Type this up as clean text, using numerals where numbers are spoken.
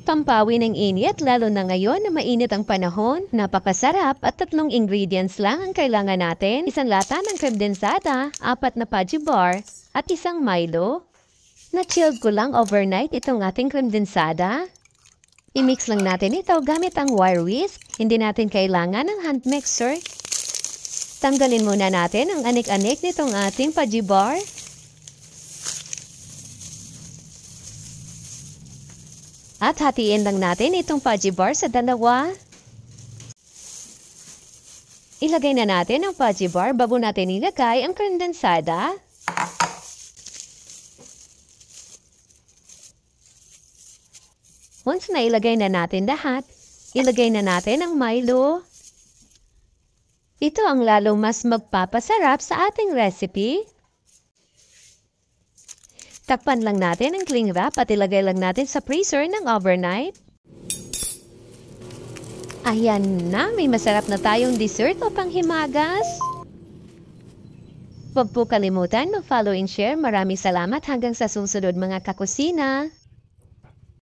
pampawi ng init lalo na ngayon na mainit ang panahon. Napakasarap at 3 ingredients lang ang kailangan natin. Isang lata ng creme densada, 4 na Pudgy bar, at isang Milo. Na-chilled ko lang overnight itong ating creme densada. I-mix lang natin ito gamit ang wire whisk. Hindi natin kailangan ng hand mixer. Tanggalin muna natin ang anik-anik nitong ating Pudgy bar. At hatiin lang natin itong Pudgy bar sa dalawa. Ilagay na natin ang Pudgy bar bago natin ilagay ang creme densada. Once na ilagay na natin lahat, ilagay na natin ang Milo. Ito ang lalo mas magpapasarap sa ating recipe. Takpan lang natin ang cling wrap at ilagay lang natin sa freezer ng overnight. Ayan na, may masarap na tayong dessert o panghimagas. Huwag po kalimutan mag-follow and share. Maraming salamat hanggang sa susunod mga kakusina.